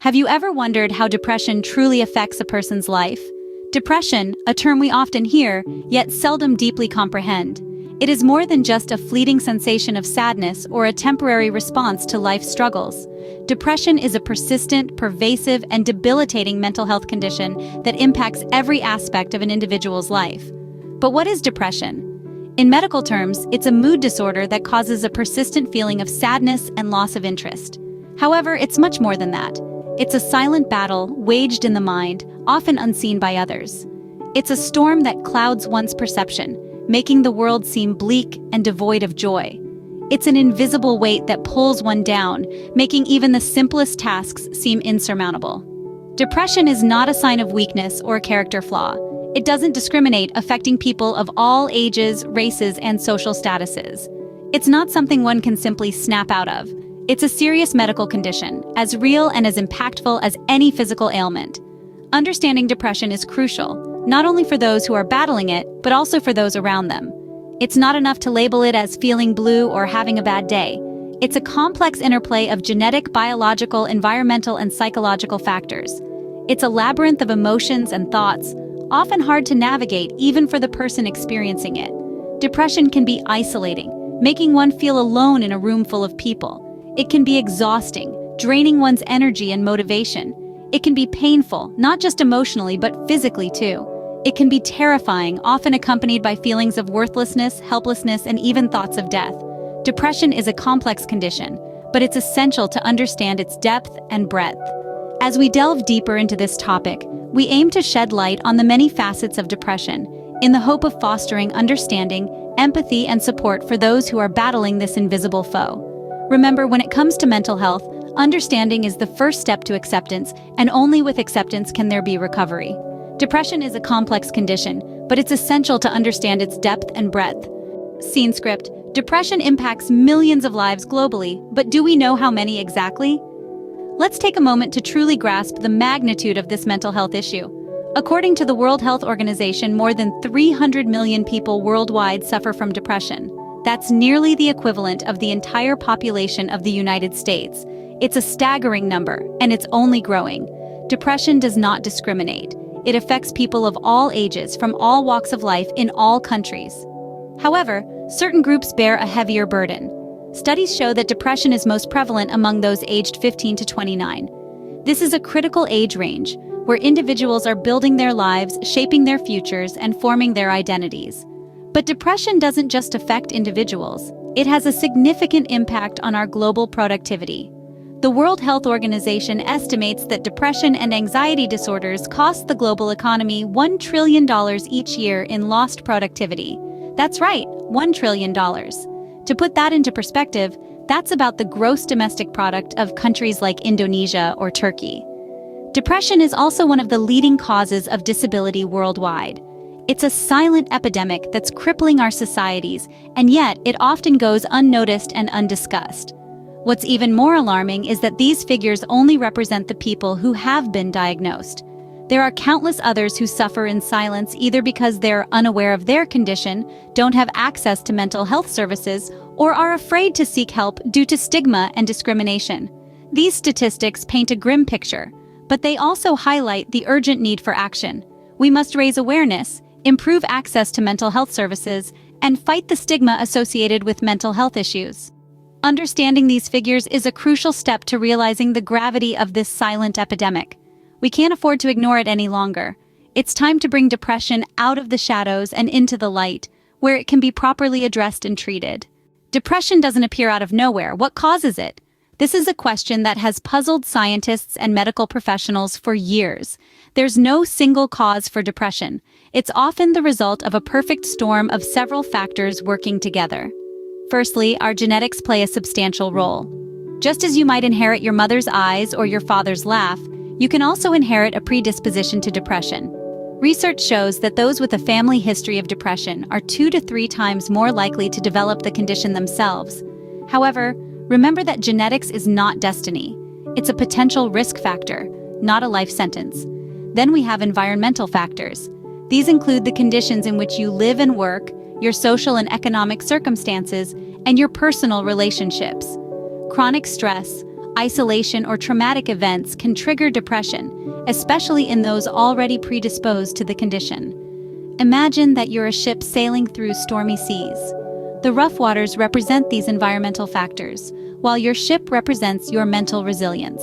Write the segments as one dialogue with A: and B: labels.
A: Have you ever wondered how depression truly affects a person's life? Depression, a term we often hear, yet seldom deeply comprehend. It is more than just a fleeting sensation of sadness or a temporary response to life's struggles. Depression is a persistent, pervasive, and debilitating mental health condition that impacts every aspect of an individual's life. But what is depression? In medical terms, it's a mood disorder that causes a persistent feeling of sadness and loss of interest. However, it's much more than that. It's a silent battle waged in the mind, often unseen by others. It's a storm that clouds one's perception, making the world seem bleak and devoid of joy. It's an invisible weight that pulls one down, making even the simplest tasks seem insurmountable. Depression is not a sign of weakness or a character flaw. It doesn't discriminate, affecting people of all ages, races, and social statuses. It's not something one can simply snap out of. It's a serious medical condition, as real and as impactful as any physical ailment. Understanding depression is crucial, not only for those who are battling it, but also for those around them. It's not enough to label it as feeling blue or having a bad day. It's a complex interplay of genetic, biological, environmental, and psychological factors. It's a labyrinth of emotions and thoughts, often hard to navigate even for the person experiencing it. Depression can be isolating, making one feel alone in a room full of people. It can be exhausting, draining one's energy and motivation. It can be painful, not just emotionally, but physically too. It can be terrifying, often accompanied by feelings of worthlessness, helplessness, and even thoughts of death. Depression is a complex condition, but it's essential to understand its depth and breadth. As we delve deeper into this topic, we aim to shed light on the many facets of depression, in the hope of fostering understanding, empathy, and support for those who are battling this invisible foe. Remember, when it comes to mental health, understanding is the first step to acceptance, and only with acceptance can there be recovery. Depression is a complex condition, but it's essential to understand its depth and breadth. Scene script: depression impacts millions of lives globally, but do we know how many exactly? Let's take a moment to truly grasp the magnitude of this mental health issue. According to the World Health Organization, more than 300 million people worldwide suffer from depression. That's nearly the equivalent of the entire population of the United States. It's a staggering number, and it's only growing. Depression does not discriminate. It affects people of all ages, from all walks of life, in all countries. However, certain groups bear a heavier burden. Studies show that depression is most prevalent among those aged 15 to 29. This is a critical age range, where individuals are building their lives, shaping their futures, and forming their identities. But depression doesn't just affect individuals. It has a significant impact on our global productivity. The World Health Organization estimates that depression and anxiety disorders cost the global economy $1 trillion each year in lost productivity. That's right, $1 trillion. To put that into perspective, that's about the gross domestic product of countries like Indonesia or Turkey. Depression is also one of the leading causes of disability worldwide. It's a silent epidemic that's crippling our societies, and yet it often goes unnoticed and undiscussed. What's even more alarming is that these figures only represent the people who have been diagnosed. There are countless others who suffer in silence, either because they're unaware of their condition, don't have access to mental health services, or are afraid to seek help due to stigma and discrimination. These statistics paint a grim picture, but they also highlight the urgent need for action. We must raise awareness, improve access to mental health services, and fight the stigma associated with mental health issues. Understanding these figures is a crucial step to realizing the gravity of this silent epidemic. We can't afford to ignore it any longer. It's time to bring depression out of the shadows and into the light, where it can be properly addressed and treated. Depression doesn't appear out of nowhere. What causes it? This is a question that has puzzled scientists and medical professionals for years. There's no single cause for depression. It's often the result of a perfect storm of several factors working together. Firstly, our genetics play a substantial role. Just as you might inherit your mother's eyes or your father's laugh, you can also inherit a predisposition to depression. Research shows that those with a family history of depression are 2 to 3 times more likely to develop the condition themselves. However, remember that genetics is not destiny. It's a potential risk factor, not a life sentence. Then we have environmental factors. These include the conditions in which you live and work, your social and economic circumstances, and your personal relationships. Chronic stress, isolation, or traumatic events can trigger depression, especially in those already predisposed to the condition. Imagine that you're a ship sailing through stormy seas. The rough waters represent these environmental factors, while your ship represents your mental resilience.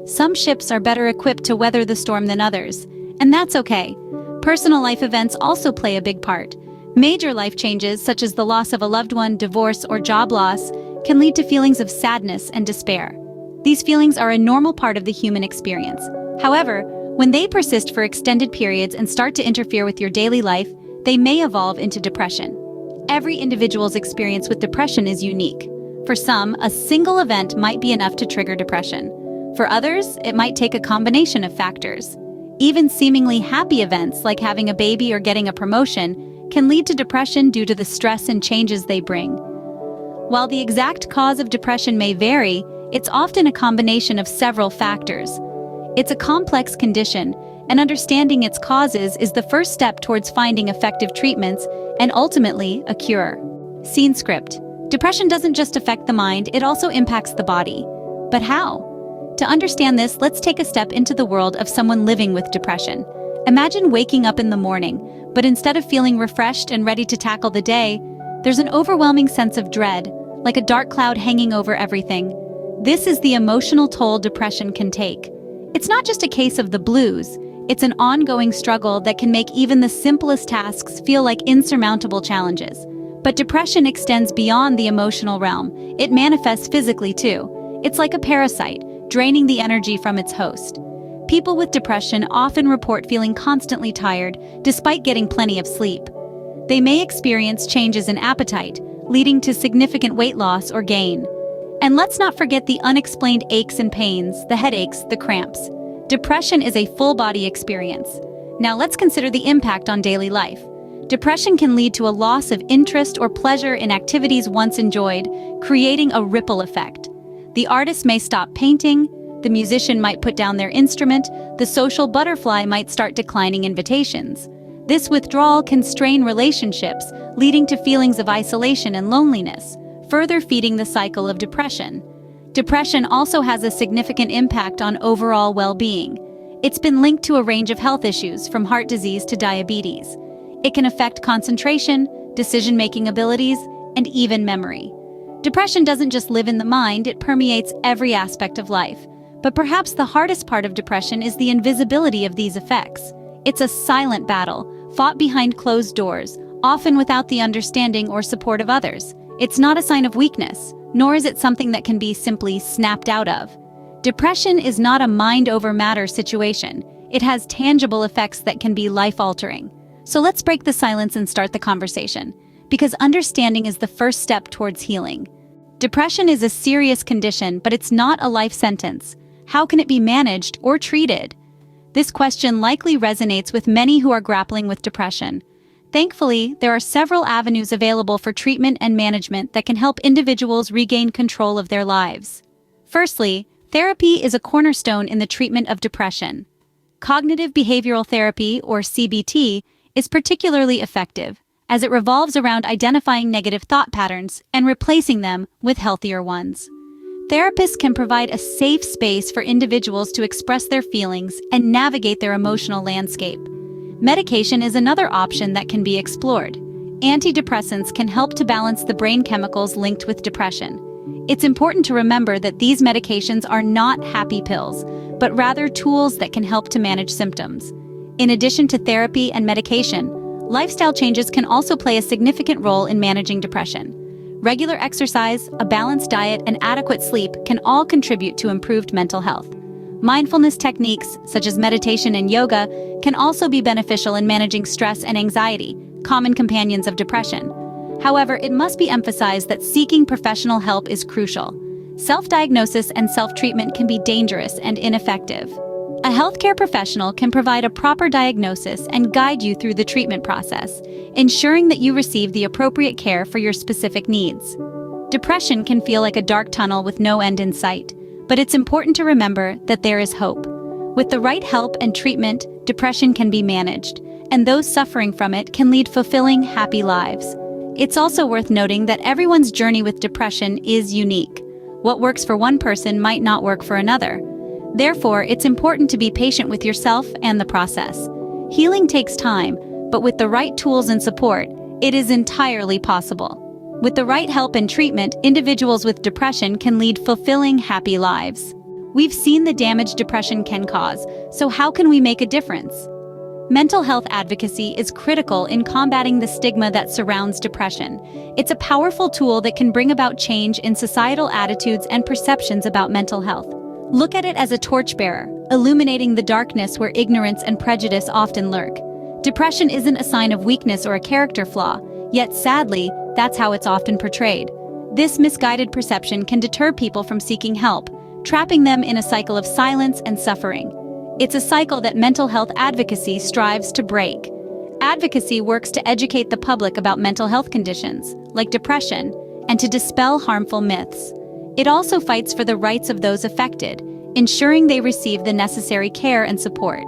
A: Some ships are better equipped to weather the storm than others, and that's okay. Personal life events also play a big part. Major life changes, such as the loss of a loved one, divorce, or job loss, can lead to feelings of sadness and despair. These feelings are a normal part of the human experience. However, when they persist for extended periods and start to interfere with your daily life, they may evolve into depression. Every individual's experience with depression is unique. For some, a single event might be enough to trigger depression. For others, it might take a combination of factors. Even seemingly happy events like having a baby or getting a promotion can lead to depression due to the stress and changes they bring. While the exact cause of depression may vary, it's often a combination of several factors. It's a complex condition, and understanding its causes is the first step towards finding effective treatments and ultimately a cure. Scene script. Depression doesn't just affect the mind, it also impacts the body. But how? To understand this, let's take a step into the world of someone living with depression. Imagine waking up in the morning, but instead of feeling refreshed and ready to tackle the day, there's an overwhelming sense of dread, like a dark cloud hanging over everything. This is the emotional toll depression can take. It's not just a case of the blues, it's an ongoing struggle that can make even the simplest tasks feel like insurmountable challenges. But depression extends beyond the emotional realm. It manifests physically too. It's like a parasite, draining the energy from its host. People with depression often report feeling constantly tired, despite getting plenty of sleep. They may experience changes in appetite, leading to significant weight loss or gain. And let's not forget the unexplained aches and pains, the headaches, the cramps. Depression is a full-body experience. Now let's consider the impact on daily life. Depression can lead to a loss of interest or pleasure in activities once enjoyed, creating a ripple effect. The artist may stop painting, the musician might put down their instrument, the social butterfly might start declining invitations. This withdrawal can strain relationships, leading to feelings of isolation and loneliness, further feeding the cycle of depression. Depression also has a significant impact on overall well-being. It's been linked to a range of health issues, from heart disease to diabetes. It can affect concentration, decision-making abilities, and even memory. Depression doesn't just live in the mind, it permeates every aspect of life. But perhaps the hardest part of depression is the invisibility of these effects. It's a silent battle, fought behind closed doors, often without the understanding or support of others. It's not a sign of weakness, nor is it something that can be simply snapped out of. Depression is not a mind-over-matter situation. It has tangible effects that can be life-altering. So let's break the silence and start the conversation, because understanding is the first step towards healing. Depression is a serious condition, but it's not a life sentence. How can it be managed or treated? This question likely resonates with many who are grappling with depression. Thankfully, there are several avenues available for treatment and management that can help individuals regain control of their lives. Firstly, therapy is a cornerstone in the treatment of depression. Cognitive behavioral therapy, or CBT, is particularly effective, as it revolves around identifying negative thought patterns and replacing them with healthier ones. Therapists can provide a safe space for individuals to express their feelings and navigate their emotional landscape. Medication is another option that can be explored. Antidepressants can help to balance the brain chemicals linked with depression. It's important to remember that these medications are not happy pills, but rather tools that can help to manage symptoms. In addition to therapy and medication, lifestyle changes can also play a significant role in managing depression. Regular exercise, a balanced diet, and adequate sleep can all contribute to improved mental health. Mindfulness techniques, such as meditation and yoga, can also be beneficial in managing stress and anxiety, common companions of depression. However, it must be emphasized that seeking professional help is crucial. Self-diagnosis and self-treatment can be dangerous and ineffective. A healthcare professional can provide a proper diagnosis and guide you through the treatment process, ensuring that you receive the appropriate care for your specific needs. Depression can feel like a dark tunnel with no end in sight, but it's important to remember that there is hope. With the right help and treatment, depression can be managed, and those suffering from it can lead fulfilling, happy lives. It's also worth noting that everyone's journey with depression is unique. What works for one person might not work for another. Therefore, it's important to be patient with yourself and the process. Healing takes time, but with the right tools and support, it is entirely possible. With the right help and treatment, individuals with depression can lead fulfilling, happy lives. We've seen the damage depression can cause, so how can we make a difference? Mental health advocacy is critical in combating the stigma that surrounds depression. It's a powerful tool that can bring about change in societal attitudes and perceptions about mental health. Look at it as a torchbearer, illuminating the darkness where ignorance and prejudice often lurk. Depression isn't a sign of weakness or a character flaw, yet sadly, that's how it's often portrayed. This misguided perception can deter people from seeking help, trapping them in a cycle of silence and suffering. It's a cycle that mental health advocacy strives to break. Advocacy works to educate the public about mental health conditions, like depression, and to dispel harmful myths. It also fights for the rights of those affected, ensuring they receive the necessary care and support.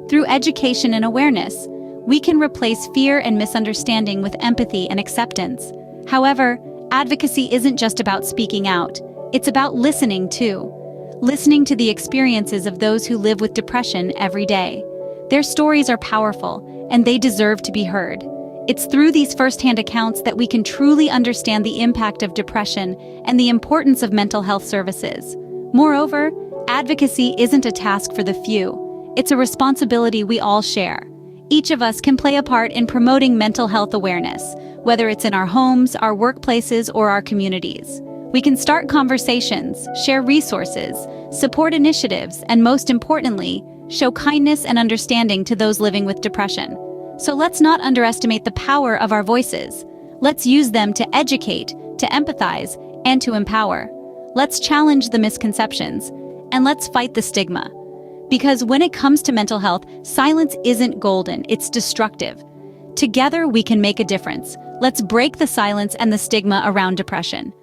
A: Through education and awareness, we can replace fear and misunderstanding with empathy and acceptance. However, advocacy isn't just about speaking out. It's about listening too. Listening to the experiences of those who live with depression every day. Their stories are powerful, and they deserve to be heard. It's through these firsthand accounts that we can truly understand the impact of depression and the importance of mental health services. Moreover, advocacy isn't a task for the few. It's a responsibility we all share. Each of us can play a part in promoting mental health awareness, whether it's in our homes, our workplaces, or our communities. We can start conversations, share resources, support initiatives, and most importantly, show kindness and understanding to those living with depression. So let's not underestimate the power of our voices. Let's use them to educate, to empathize, and to empower. Let's challenge the misconceptions, and let's fight the stigma. Because when it comes to mental health, silence isn't golden, it's destructive. Together we can make a difference. Let's break the silence and the stigma around depression.